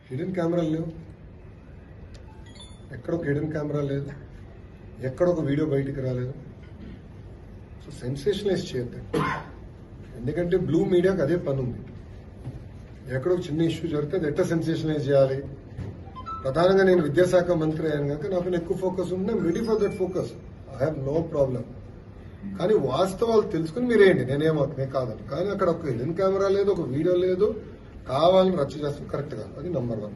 Hidden కెమెరాలు లేవు, ఎక్కడ ఒక హిడెన్ కెమెరా లేదు, ఎక్కడ ఒక వీడియో బయటికి రాలేదు. సో సెన్సేషనలైజ్ చేయద్దు, ఎందుకంటే బ్లూ మీడియాకి అదే పని ఉంది. ఎక్కడో చిన్న ఇష్యూ జరిగితే అది ఎట్లా సెన్సేషనలైజ్ చేయాలి. ప్రధానంగా నేను విద్యాశాఖ మంత్రి అయ్యాను కనుక నాకు ఎక్కువ ఫోకస్ ఉంది. I'm ready for that focus, I have no problem. కానీ వాస్తవాలు తెలుసుకుని మీరేంటి, నేను కాదని. కానీ అక్కడ ఒక హిడెన్ కెమెరా లేదు, ఒక వీడియో లేదు, కావాలని రచ్చ చేస్తాం, కరెక్ట్ కాదు. అది నంబర్ 1.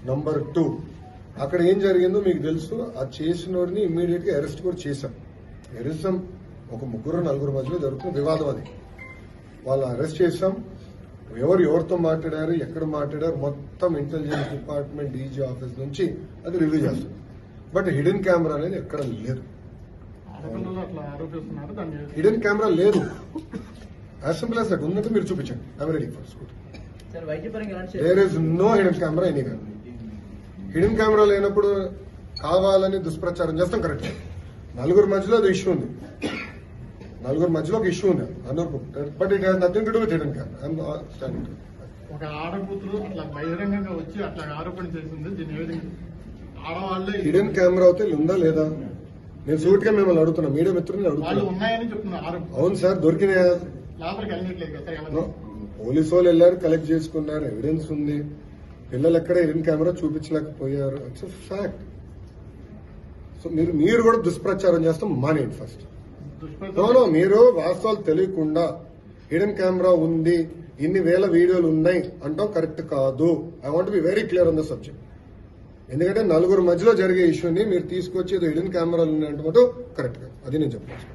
నంబర్ 2, అక్కడ ఏం జరిగిందో మీకు తెలుసు. ఆ చేసినోడిని ఇమ్మీడియట్ గా అరెస్ట్ కూడా చేశాం. ఎరిజం ఒక 3-4 మధ్యలో జరుగుతున్న వివాదం అది. వాళ్ళని అరెస్ట్ చేశాం. ఎవరితో మాట్లాడారు, ఎక్కడ మాట్లాడారు, మొత్తం ఇంటెలిజెన్స్ డిపార్ట్మెంట్ డీజీ ఆఫీస్ నుంచి అది రివ్యూ చేస్తాం. బట్ హిడెన్ కెమెరా అనేది ఎక్కడ లేదు, హిడెన్ కెమెరా లేదు. As simple as that. ఉన్నట్టు మీరు చూపించండి, I'm ready for shoot. There is no hidden camera anywhere. Hidden camera లేనప్పుడు కావాలని దుష్ప్రచారం చేస్తాం, కరెక్ట్. 4 మధ్యలో అది ఇష్యూ ఉంది, 4 మధ్యలో ఒక ఇష్యూ ఉంది అందరూ. But it has nothing to do with hidden camera. I'm standing. ఒక ఆడకూతురు అట్లా బహిరంగంగా వచ్చి అట్లా ఆరోపణ చేసింది, దీని ఏ విధంగా ఆడవాళ్ళే హిడెన్ కెమెరా అయితే ఉందా లేదా నేను సూట్ గా మిమ్మల్ని అడుగుతున్నా, మీడియా మిత్రుల్ని వాళ్ళు అడుగుతున్నా. ఉన్నాయని చెప్తున్నారు. అవును సార్, దొరికినాయా? లోపలికి వెళ్ళట్లేదు కదా. పోలీసు వాళ్ళు వెళ్ళారు, కలెక్ట్ చేసుకున్నారు, ఎవిడెన్స్ ఉంది. పిల్లలు ఎక్కడ హిడెన్ కెమెరా చూపించలేకపోయారు, ఇట్స్ ఫ్యాక్ట్. సో మీరు కూడా దుష్ప్రచారం చేస్తాం మానేయండి ఫస్ట్. నో, మీరు వాస్తవాలు తెలియకుండా హిడెన్ కెమెరా ఉంది, ఇన్ని వేల వీడియోలు ఉన్నాయి అంటాం కరెక్ట్ కాదు. I want be very clear on the subject. ఎందుకంటే 4 మధ్యలో జరిగే ఇష్యూని మీరు తీసుకొచ్చి హిడెన్ కెమెరాలు ఉన్నాయంటే కరెక్ట్ కాదు. అది నేను చెప్పాను.